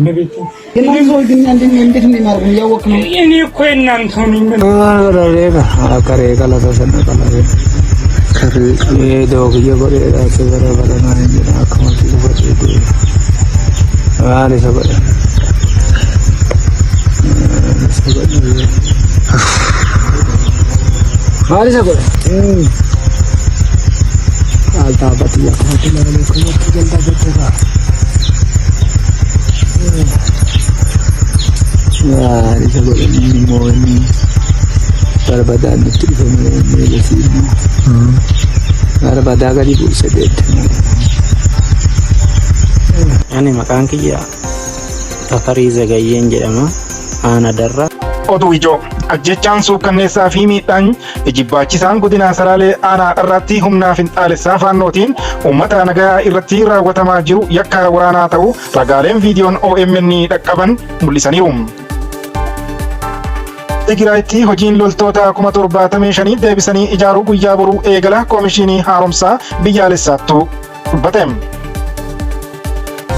እመቤቴ የማን ሰው ግን እንዴት እንደማርጉ ያወቅ ነው። እኔ እኮ እናንተ ምን ረሬጋ አከሬ ጋላታ ሰነቀላ ዶግ የበሬ አሰበረ በለና እንጀራ አከማቲ በጨዱ አለ ሰበረ አለ ሰበረ አልታ በጥያ ከመት ለለ ከመት ጀንዳ በተጋ አለ ሰበረ ሞኒ በርባዳ ንጥፈነ ለሲ በርባዳ ጋሪ ቡሰደት ያኔ መቃን ከያ ተፈሪ ዘገየን ጀማ አና ደራ oduu ijoo ajjechaan suukkanneessaa fi miidhaan ijibbaachisaan godina Salaalee aanaa irratti humnaa finxaalessaa faannootiin uummata nagaa irratti raawwatamaa jiru yakka waraanaa ta'u ragaaleen viidiyoon OMN dhaqqaban mul'isaniiru. Tigraayitti hojiin loltoota 75,000 deebisanii ijaaruu guyyaa boruu eegala koomishinii haaromsaa biyyaalessaattu dubbate.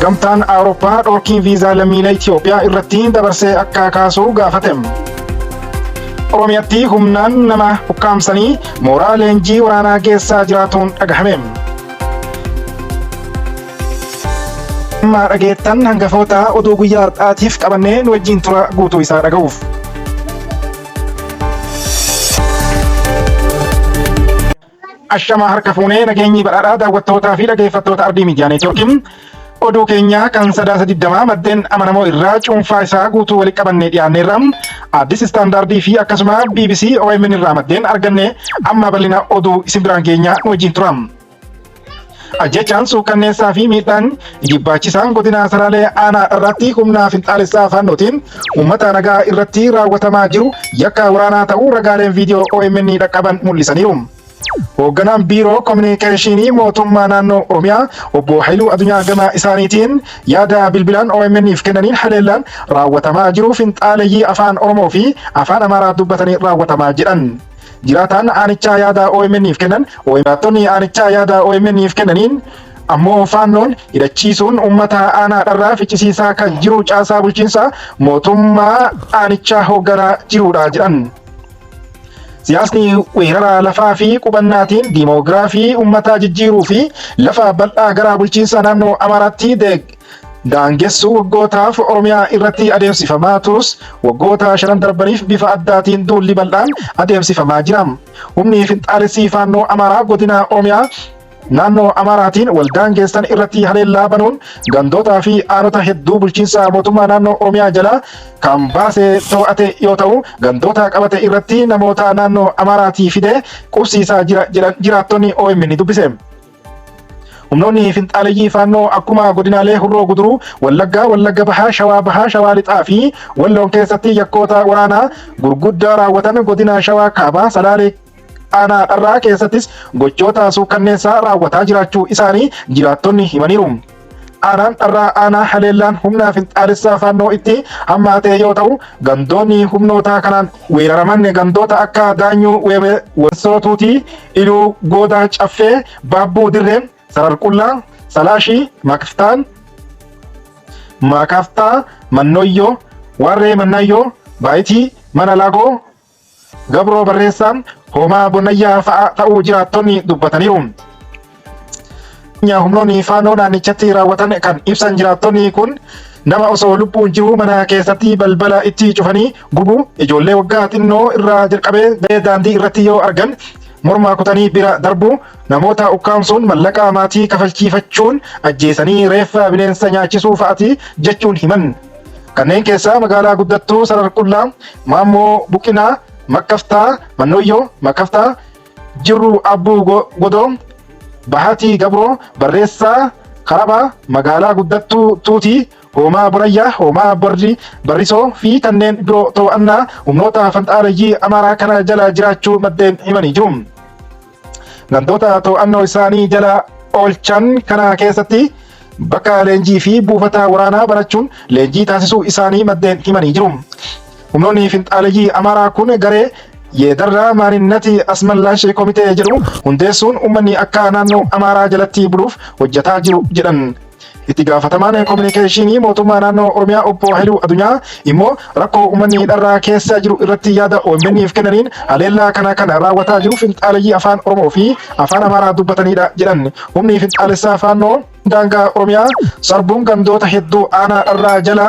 Gamtaan Awurooppaa dhorkiin viizaa lammiilee Itoophiyaa irratti dabarsee akka kaasuu gaafate. Oromiyaatti humnaan nama ukkaamsanii mooraa leenjii waraanaa geessaa jiraatuun dhagahame. Amma dhageettan hangafoota oduu guyyaa har'aatiif qabannee nu wajjin tura guutuu isaa dhaga'uuf. Ashama harka fuunee nageenyi badhaadhaa daawwattootaa fi dhaggeeffattoota Ardii Miidiyaa Neetwoorkiin oduu keenya kan sadaasa 20 maddeen amanamoo irraa cuunfaa isaa guutuu walitti qabannee dhiyaanneerra. Addis Istaandaardii fi akkasuma BBC OMN irraa maddeen arganne amma bal'ina oduu isin biraan keenya wajjin tura. Ajjechaan suukkanneessaa fi miidhaan ijibbaachisaan godina Salaalee aanaa irratti humnaa finxaalessaa faannootiin uummata nagaa irratti raawwatamaa jiru yakka waraanaa ta'uu ragaaleen viidiyoo OMN dhaqqaban mul'isaniiru. Hoogganaan biiroo kominikeeshinii mootummaa naannoo Oromiyaa obbo Haayiluu Adunyaa gama isaaniitiin yaada bilbilaan OMN'if kennaniin haleellaan raawwatamaa jiru finxaaleyyii afaan Oromoo fi afaan Amaaraa dubbatanii raawwatamaa jedhan. Jiraataan aanichaa yaada OMN'if kennan OMN'tonni aanichaa yaada OMN'if kennaniin ammoo faannoon hidhachiisuun uummata aanaadharraa ficcisiisaa kan jiru caasaa bulchiinsa mootummaa aanichaa hoogganaa jirudha jedhan. Siyaasni weerara lafaa fi qubannaatiin diimoogiraafii uummataa jijjiiruu fi lafa bal'aa gara bulchiinsa naannoo Amaaraatti daangessuu waggootaaf Oromiyaa irratti adeemsifamaa turus waggoota 5 darbaniif bifa addaatiin duulli bal'aan adeemsifamaa jira. Humni finxaalessii faannoo Amaaraa godina Oromiyaa naannoo Amaaraatiin waldaangeessan irratti haleellaa banuun gandootaa fi aanota hedduu bulchiinsa mootummaa naannoo Oromiyaa jala kan baasee to'ate yoo ta'u gandoota qabate irratti namoota naannoo Amaaraatii fidee qubsiisaa jiraattonni OMN dubbise. Humnoonni finxaaleyyii faannoo akkuma godinaalee Horroo Guduruu, Wallagga Bahaa, Shawaa Lixaa fi Walloon keessatti yakkoota waraanaa gurguddaa raawwatan godina Shawaa Kaabaa Salaalee aanaadharraa keessattis gochoota suukkanneessaa raawwataa jiraachuu isaanii jiraattonni himaniiru. Aanaan dharraa aanaa haleellaan humna finxaalessaa faannoo itti hammaatee yoo ta'u gandoonni humnoota kanaan weeraraman gandoota akka Daanyuu, Wansootuutii, Iluu, Goodaa, Caffee, Baabbuu Dirree, Sararqullaa, Salaashii, Makaftaa, Mannoyyoo, Warree Mannayyoo, Baayitii, Mana Lagoo, Gabroo Barreessaa, Hoomaa Bonnayyaa fa'a ta'uu jiraattonni dubbataniiru. Humnoonni faannoo naannichatti raawwatan kan ibsan jiraattonni kun nama osoo lubbuun jiru mana keessatti balbala itti cufanii gubu ijoollee waggaa xinnoo irraa jalqabee daandii irratti yoo argan morma kutanii bira darbu namoota ukkaamsuun mallaqa maatii kafalchiifachuun ajjeesanii reeffa bineensa nyaachisuu fa'aati jechuun himan. Kanneen keessaa magaalaa guddattuu Sararqullaa, Maammoo Buqinaa, Makaftaa, Mannoyyoo, Makaftaa, Jirru Abbuu Godoo, Bahatii Gabroo, Barreessaa, Karabaa, magaalaa guddattuu Tuutii, Hoomaa Borayyaa, Hoomaa Barrisoo fi kanneen biroo to'annaa humnoota finxaaleyyii Amaaraa kana jala jiraachuu maddeen himanii jiru. Gandoota to'annoo isaanii jala oolchan kana keessatti bakka leenjii fi buufata waraanaa barachuun leenjii taasisuu isaanii maddeen himanii jiru. Humnoonni finxaaleyyii Amaaraa kun garee የደራ ማንነት አስመላሽ ኮሚቴ jedhu hundeessuun uummanni akka naannoo Amaaraa jalatti buluuf hojjetaa jiru jedhan. Itti gaafatamaan kominikeeshinii mootummaa naannoo Oromiyaa obbo Haayiluu Addunyaa immoo rakkoo uummanni dharraa keessa jiru irratti yaada OMN'f kennaniin haleellaa kana raawwataa jiru finxaaleyyii afaan Oromoo fi afaan Amaaraa dubbatanidha jedhan. Humni finxaalessaa faannoo daangaa Oromiyaa sarbuun gandoota hedduu aanaa dharraa jala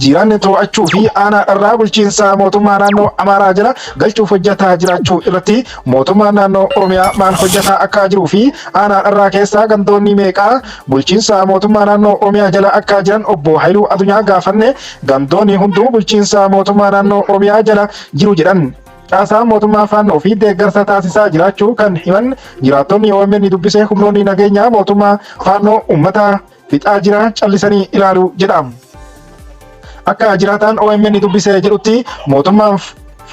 jiran to'achuu fi aanaa dharraa bulchiinsa mootummaa naannoo Amaaraa jala galchuuf hojjetaa jiraachuu irratti mootummaan naannoo Oromiyaa maal hojjetaa akka jiruu fi aanaa dharraa keessaa gandoonni meeqaa bulchiinsa mootummaa naannoo Oromiyaa jala akka jiran obbo Haayiluu Addunyaa gaafanne gandoonni hunduu bulchiinsa mootummaa naannoo Oromiyaa jala jiru jedhan. Caasaan mootummaa faannoo fi deeggarsa taasisaa jiraachuu kan himan jiraattonni OMN dubbisee humnoonni nageenyaa mootummaa faannoo uummata fixaa jira callisanii ilaaluu jedha. Akka jiraataan OMN dubbisee jedhutti mootummaan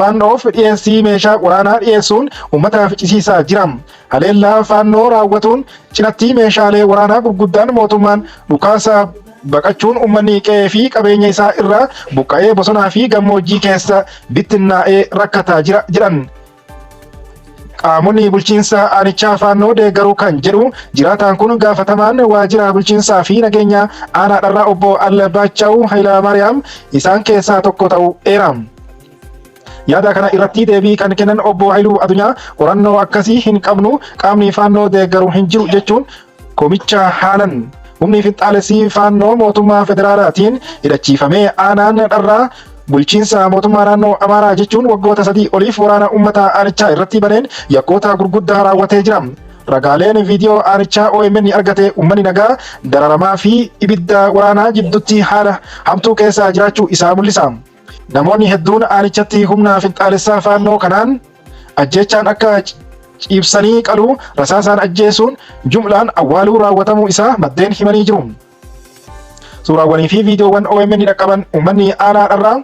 faannoof dhiyeessii meeshaa waraanaa dhiyeessuun uummata ficcisiisaa jira. Haleellaa faannoo raawwatuun cinatti meeshaalee waraanaa gurguddaan mootummaan dhukaasa baqachuun uummanni qe'ee fi qabeenya isaa irraa buqqa'ee bosonaa fi gammoojjii keessa bittinnaa'ee rakkataa jira jedhan. Qaamonni bulchiinsa aanichaa faannoo deeggaruu kan jedhu jiraataan kun gaafatamaan waajjira bulchiinsaa fi nageenya aanaa dharraa obbo Allabaachaa'uu Hayilamaariyaam isaan keessaa tokko ta'uu eera. Yaada kana irratti deebii kan kennan obbo Haayiluu Addunyaa qorannoo akkasii hin qabnu qaamni faannoo deeggaruu hin jiru jechuun komicha haalan. Humni finxaalessii faannoo mootummaa federaalaatiin hidhachiifamee aanaan dharraa bulchiinsa mootummaa naannoo Amaaraa jechuun waggoota 3 oliif waraana uummata aanichaa irratti baneen yakkoota gurguddaa raawwatee jira. Ragaaleen viidiyoo aanichaa OMN argate uummanni nagaa dararamaa fi ibidda waraanaa jidduutti haala hamtuu keessa jiraachuu isaa mul'isa. Namoonni hedduun aanichatti humna finxaalessaa faannoo kanaan ajjeechaan akka ciibsanii qaluu rasaasaan ajjeesuun jumlaan awwaaluu raawwatamuu isaa maddeen himanii jiru. Suuraawwanii fi viidiyoowwan OMN dhaqqaban uummanni aanaa dharraa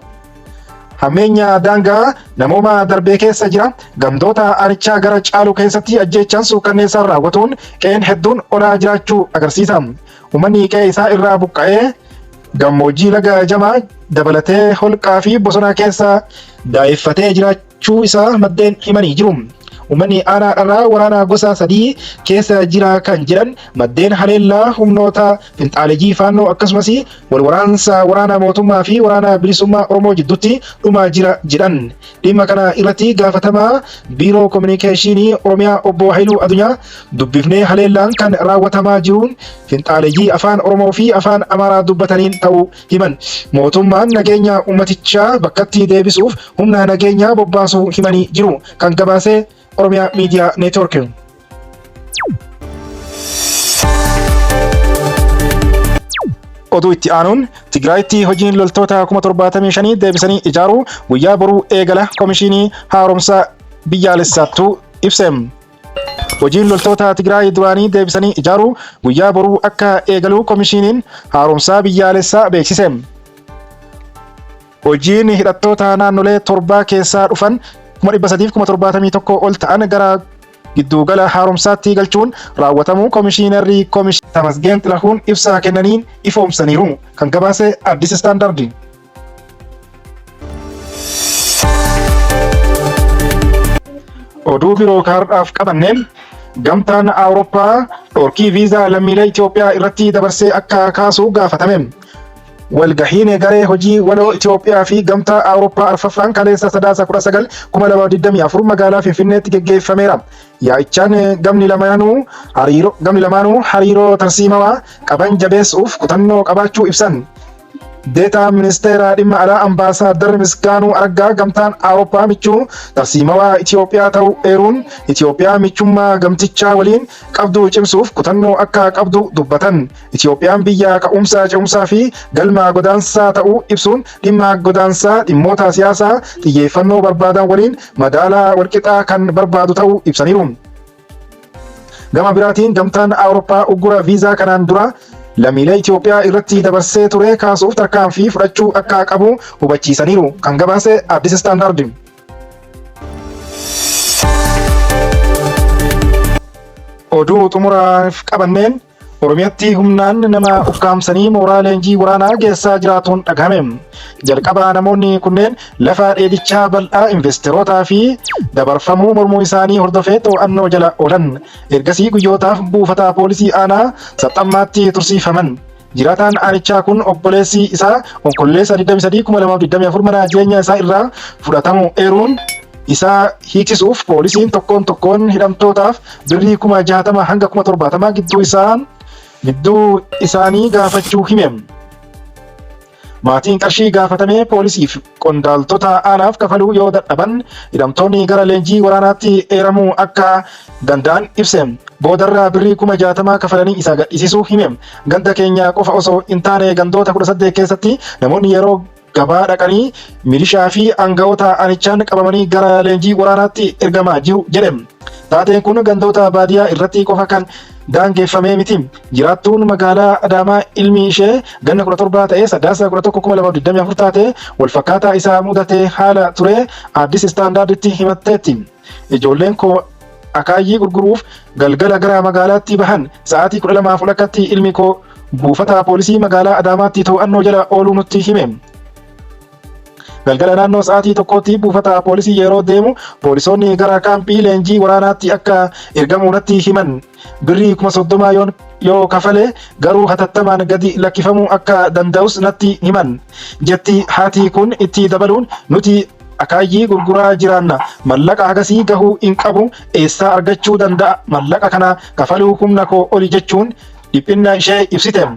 hammeenya daangaa namooma darbee keessa jira gandoota aanichaa gara caalu keessatti ajjeechaan suukanneessaan raawwatuun qe'een hedduun olaa jiraachuu agarsiisa. Uummanni qe'ee isaa irraa buqqa'ee gammoojjii laga jamaa dabalatee holqaa fi bosona keessa daa'effatee jiraachuu isaa maddeen himanii jiru. Uummanni aanaa dharraa waraana gosa 3 keessa jira kan jedhan maddeen haleellaa humnoota finxaaleyyii faannoo akkasumas wal waraansa waraana mootummaa fi waraana bilisummaa Oromoo jidduutti dhumaa jira jedhan. Dhimma kana irratti gaafatamaa biiroo kominikeeshinii Oromiyaa obbo Haayiluu Addunyaa dubbifnee haleellaan kan raawwatamaa jiruun finxaaleyyii afaan Oromoo fi afaan Amaaraa dubbataniin ta'uu himan. Mootummaan nageenya uummatichaa bakkatti deebisuuf humna nageenyaa bobbaasuu himanii jiru. Kan gabaasee Oromiyaa Miidiyaa Neetwoork. Oduu itti aanuun Tigraayitti hojiin loltoota 75,000 deebisanii ijaaruu guyyaa boruu eegala Komishinii Haaromsa Biyyaalessaattuu ibse. Hojiin loltoota Tigraay duraanii deebisanii ijaaruu guyyaa boruu akka eegalu Komishiniin Haaromsaa Biyyaalessaa beeksise. Hojiin hidhattoota naannolee 7 keessaa dhufan 371 ol ta'an gara giddugala haaromsaatti galchuun raawwatamuu komishiinarri Tamasgeen Xilahuun ibsa kennaniin ifoomsaniiru. Kan gabaase Addis Istaandardi. Oduu biroo kaardhaaf qabanneen gamtaan Awurooppaa dhorkii viizaa lammiilee Itoophiyaa irratti dabarsee akka kaasu gaafatame. Walgahiin garee hojii waloo Itoophiyaa fi gamtaa Awurooppaa arfaffaan kaleessa 19/2024 magaalaa Finfinneetti geggeeffameera. Yaa'ichaan gamni lamaanuu hariiroo tarsiimawaa qaban jabeessuuf kutannoo qabaachuu ibsan. Deetaa ministeera dhimma alaa Ambaasaaddarri Misgaanuu Araggaa gamtaan Awurooppaa michuu tarsiimawaa Itoophiyaa ta'uu eeruun Itoophiyaan michummaa gamtichaa waliin qabdu cimsuuf kutannoo akka qabdu dubbatan. Itoophiyaan biyya ka'umsa ce'umsaa fi galma godaansaa ta'uu ibsuun dhimma godaansaa dhimmoota siyaasaa xiyyeeffannoo barbaadan waliin madaalaa walqixaa kan barbaadu ta'uu ibsaniiru. Gama biraatiin gamtaan Awurooppaa uggura viizaa kanaan dura lammiilee Itoophiyaa irratti dabarsee ture kaasuuf tarkaanfii fudhachuu akka qabu hubachiisaniiru. Kan gabaase Addis Istaandardi. Oduu xumuraaf qabanneen Oromiyaatti humnaan nama ukkaamsanii mooraa leenjii waraanaa geessaa jiraatuun dhagahame. Jalqaba namoonni kunneen lafa dheedichaa bal'aa investeerootaa fi dabarfamuu mormuu isaanii hordofee to'annoo jala oolan. Ergasii guyyootaaf buufata poolisii aanaa Saxxammaatti tursiifaman. Jiraataan aanichaa kun obboleessi isaa Onkolleessa 23/2024 mana jireenya isaa irraa fudhatamu eeruun isaa hiiksisuuf poolisiin tokkoon hidhamtootaaf birrii 60,000 hanga 70,000 gidduu isaanii gaafachuu hime. Maatiin qarshii gaafatamee poolisiif qondaaltota aanaaf kafaluu yoo dadhaban hidhamtoonni gara leenjii waraanaatti eeramuu akka danda'an ibse. Boodarraa birrii 60,000 kafalanii isa gadhiisisuu hime. Ganda keenya qofa osoo hin taane gandoota 18 keessatti namoonni yeroo gabaa dhaqanii milishaa fi aangawoota aanichaan qabamanii gara leenjii waraanaatti ergamaa jiru jedhe. Taateen kun gandoota baadiyyaa irratti qofa kan daangeffamee miti. Jiraattuun magaalaa Adaamaa ilmi ishee ganna 17 ta'ee sadaasa 11/2024 taate walfakkaataa isaa mudatee haala ture Addis Istaandaarditti himatteetti. Ijoolleen koo akaayii gurguruuf galgala gara magaalaatti bahan sa'aatii 12:00 ilmi koo buufata poolisii magaalaa Adaamaatti to'annoo jala ooluu nutti hime. Galgala naannoo sa'aatii 1tti buufata poolisii yeroo deemu poolisoonni gara kaampii leenjii waraanaatti akka ergamu natti himan. Birrii 30,000 yoo kafale garuu hatattamaan gadi lakkifamuu akka danda'us natti himan. Jetti haati kun itti dabaluun nuti akaayii gurguraa jiraanna. Mallaqa hagasii gahuu hin qabu. Eessaa argachuu danda'a? Mallaqa kana kafaluu humna koo oli jechuun dhiphinna ishee ibsite.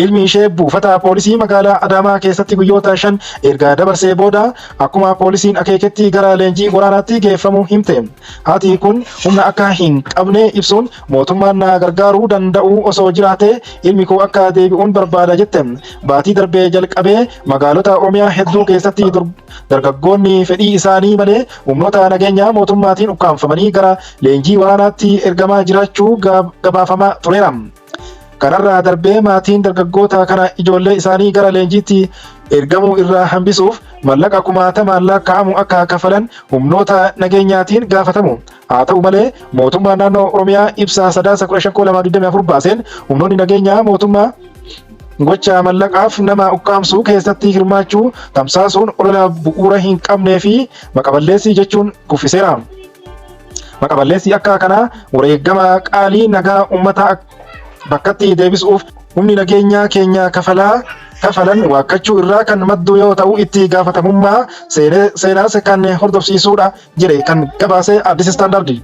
Ilmi ishee buufata poolisii magaalaa Adaamaa keessatti guyyoota 5 erga dabarsee booda akkuma poolisiin akeeketti gara leenjii waraanaatti geeffamuu himte. Haati kun humna akka hin qabne ibsuun mootummaan na gargaaruu danda'u osoo jiraate ilmi koo akka deebi'uun barbaada jette. Baatii darbee jalqabee magaalota Oromiyaa hedduu keessatti dargaggoonni fedhii isaanii malee humnoota nageenyaa mootummaatiin ukkaanfamanii gara leenjii waraanaatti ergamaa jiraachuu gabaafamaa tureera. Kanarraa darbee maatiin dargaggoota kana ijoollee isaanii gara leenjiitti ergamuu irraa hambisuuf mallaqa 60,000 lakkaa'amu akka kafalan humnoota nageenyaatiin gaafatamu. Haa ta'u malee mootummaan naannoo Oromiyaa ibsa sadaasa 15/2024 baaseen humnoonni nageenyaa mootummaa gocha mallaqaaf nama ukkaamsuu keessatti hirmaachuu tamsaasuun olola bu'uura hin qabnee fi maqaballeessii jechuun kuffiseera. Maqaballeessii akka kanaa wareegama qaalii nagaa uummataa bakkatti deebisuuf humni nageenyaa keenya kafalan waakkachuu irraa kan maddu yoo ta'u itti gaafatamummaa seenaas kan hordofsiisuudha jedhe kan gabaase Addis Istaandaardi.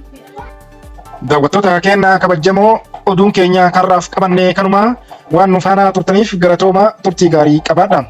Daawwattoota keenya kabajamoo oduun keenya karraaf qabanne kanuma waan nu faana turtaniif galatooma turtii gaarii qabaadha.